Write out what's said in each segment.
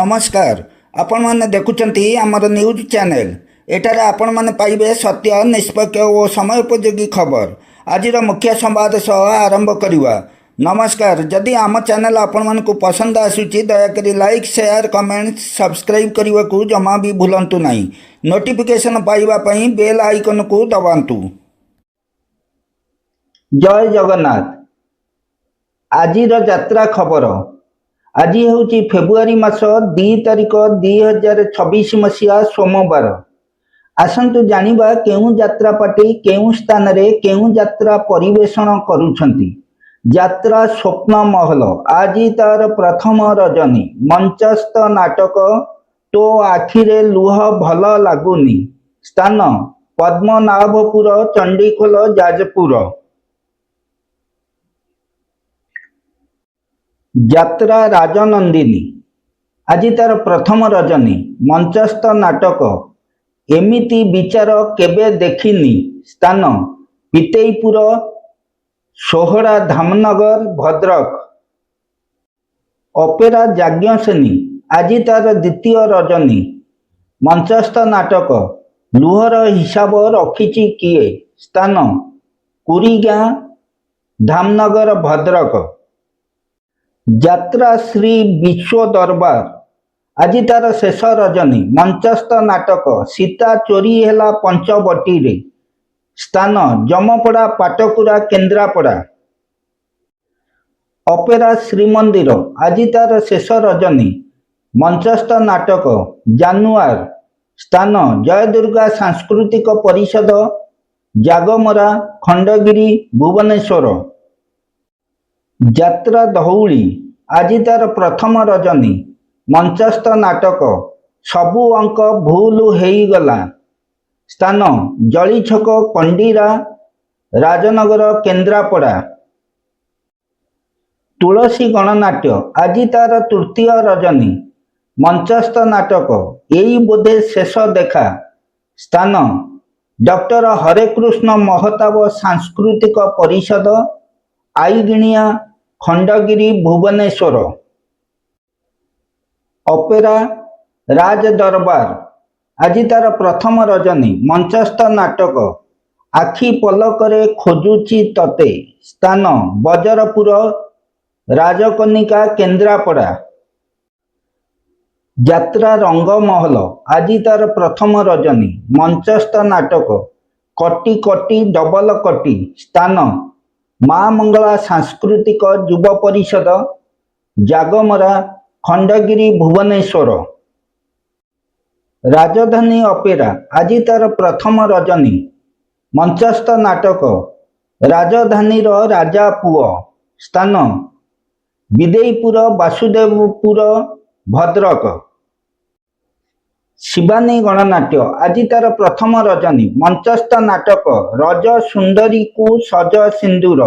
नमस्कार आपण माने देखुचंती आमर न्यूज चैनल एटारे आपण माने पाइबे सत्य निष्पक्ष और समयोपयोगी खबर आज मुख्य संवाद सह आरंभ करिवा। नमस्कार जदि आम चैनल आपण मानकु पसंद आसुची दयाकरी लाइक शेयर कमेंट सब्सक्राइब करने को जमा भी भूलंतु नहीं। नोटिफिकेशन पाइबा पई बेल आइकन को दबांतु। जय जगन्नाथ। आजिर यात्रा खबर आज हूँ फेब्रुआरी मास 2 तारिख 2026 मसीहा सोमवार। आसतु जानिबा केउं यात्रा पार्टी केउं स्थान रे केउं यात्रा परिवेषण करुछंती। यात्रा स्वप्न महल आज तार प्रथम रजनी मंचस्थ नाटक तो आखिरे लुह भल लागुनी। स्थान पद्मनाभपुर चंडीखोल जाजपुर। यात्रा राजनंदिनी आज तार प्रथम रजनी मंचस्थ नाटक एमिति विचार केबे देखिनी। स्थान पितेईपुर सोहड़ा धामनगर भद्रक। अपेरा याज्ञसेनी आज तार द्वितीय रजनी मंचस्थ नाटक लुहर हिसाब रखिछि किए। स्थान कुरीगाँ धामनगर भद्रक। यात्रा श्री विश्व दरबार आज तार शेष रजनी मंचस्थ नाटक सीता चोरी हेला पंचवटी रे। स्थान जमपड़ा पाटकुरा केन्द्रापड़ा। अपेरा श्रीमंदिर आज तार शेष रजनी मंचस्थ नाटक जानुआर। स्थान जयदुर्गा सांस्कृतिक परिषद जागमरा खंडगिरी भुवनेश्वर। यात्रा धौली आज तार प्रथम रजनी मंचस्थ नाटक सबु अंक भूल हेगला। स्थान जली छक कंडीरा राजनगर केन्द्रापड़ा। तुलसी गणनाट्य आज तार तृतीय रजनी मंचस्थ नाटक एई बोधे शेष देखा। स्थान डॉक्टर हरेकृष्ण महताब सांस्कृतिक परिषद आईगिणिया खंडगिरी भुवनेश्वर। अपेरा राज दरबार आज तार प्रथम रजनी मंचस्थ नाटक आखि पलकरे खोजुची तते। स्थान बजरपुर राजकनिका केन्द्रापड़ा। यात्रा रंगमहल आज तार प्रथम रजनी मंचस्थ नाटक कटी कटी डबल कटी। स्थान माँ मंगला सांस्कृतिक युव परिषद जागमरा खंडगिरी भुवनेश्वर। राजधानी अपेरा आज तार प्रथम रजनी मंचस्थ नाटक राजधानी राजा पुओ। स्थान विदेईपुर वासुदेवपुर भद्रक। शिवानी गणनाट्य आज तार प्रथम रजनी मंचस्थ नाटक रज सुंदरी को सज सिंदूर।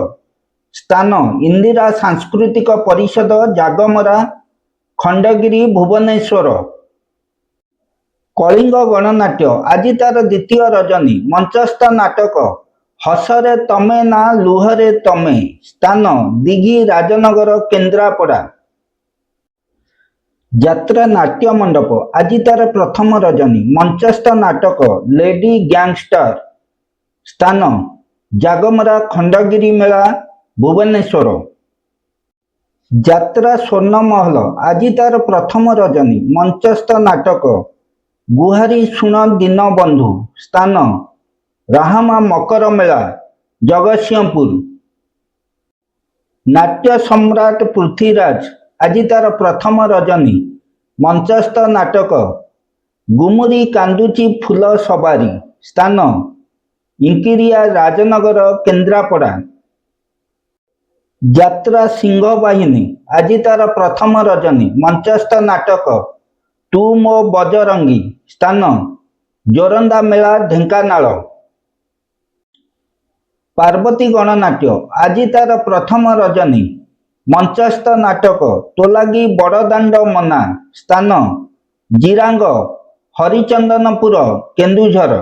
स्थान इंदिरा सांस्कृतिक परिषद जागमरा खंडगिरी भुवनेश्वर। कलिंग गणनाट्य आज तार द्वितीय रजनी मंचस्थ नाटक हसरे तमे ना लुहरे तमे। स्थान दिघी राजनगर केन्द्रापड़ा। यात्रा नाट्य मंडप आज तार प्रथम रजनी मंचस्थ नाटक लेडी गैंगस्टर। स्थान जागमरा खंडगिरी मेला भुवनेश्वर। यात्रा स्वर्ण महल आज तार प्रथम रजनी मंचस्थ नाटक गुहारी सुन दीन बंधु। स्थान राहामा मकर मेला जगतसिंहपुर। नाट्य सम्राट पृथ्वीराज आज तार प्रथम रजनी मंचस्थ नाटक गुमुरी कांदुची फूल सवारी। स्थान इंकिरिया राजनगर केन्द्रापड़ा। यात्रा सिंह बाहिनी आज तार प्रथम रजनी मंचस्थ नाटक तू मो बजरंगी। स्थान जोरंदा मेला ढेंकानाल। पार्वती गणनाट्य आज तार प्रथम रजनी मंचस्थ नाटक तोलागी बड़दाण्ड मना। स्थान जिरांग हरिचंदनपुर केन्दुझर।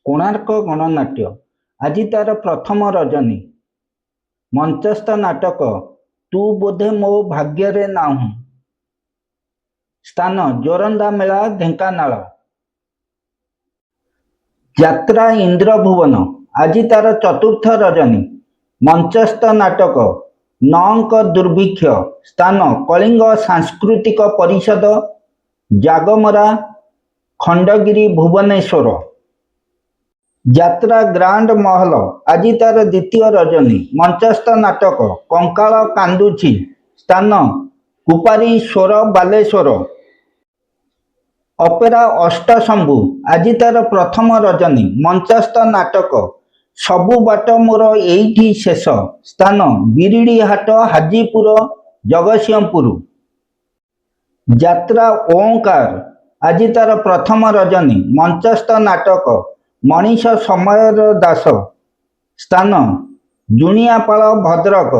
कोणार्क गणनाट्य आज तार प्रथम रजनी मंचस्थ नाटक तू बोधे मो भाग्य रे नाहु। ସ୍ଥାନ ଜୋରନ୍ଦା ମେଳା ଢେଙ୍କାନାଳ। ଯାତ୍ରା ଇନ୍ଦ୍ରଭୁବନ ଆଜି ତାର ଚତୁର୍ଥ ରଜନୀ। ମଞ୍ଚସ୍ଥ ନାଟକ ନଅଙ୍କ ଦୁର୍ଭିକ୍ଷ। ସ୍ଥାନ କଳିଙ୍ଗ ସାଂସ୍କୃତିକ ପରିଷଦ ଜାଗମରା ଖଣ୍ଡଗିରି ଭୁବନେଶ୍ୱର। ଯାତ୍ରା ଗ୍ରାଣ୍ଡ ମହଲ ଆଜି ତାର ଦ୍ୱିତୀୟ ରଜନୀ। ମଞ୍ଚସ୍ଥ ନାଟକ କଙ୍କାଳ କାନ୍ଦୁଛି। ସ୍ଥାନ କୁପାରୀଶ୍ୱର ବାଲେଶ୍ୱର। ଅପେରା ଅଷ୍ଟଶମ୍ଭୁ ଆଜି ତାର ପ୍ରଥମ ରଜନୀ। ମଞ୍ଚସ୍ଥ ନାଟକ ସବୁ ବାଟ ମୋର ଏଇଠି ଶେଷ। ସ୍ଥାନ ବିରିଡ଼ିହାଟ ହାଜିପୁର ଜଗତସିଂହପୁର। ଯାତ୍ରା ଓଁକାର ଆଜି ତାର ପ୍ରଥମ ରଜନୀ। ମଞ୍ଚସ୍ଥ ନାଟକ ମଣିଷ ସମୟର ଦାସ। ସ୍ଥାନ ଜୁଣିଆପାଳ ଭଦ୍ରକ।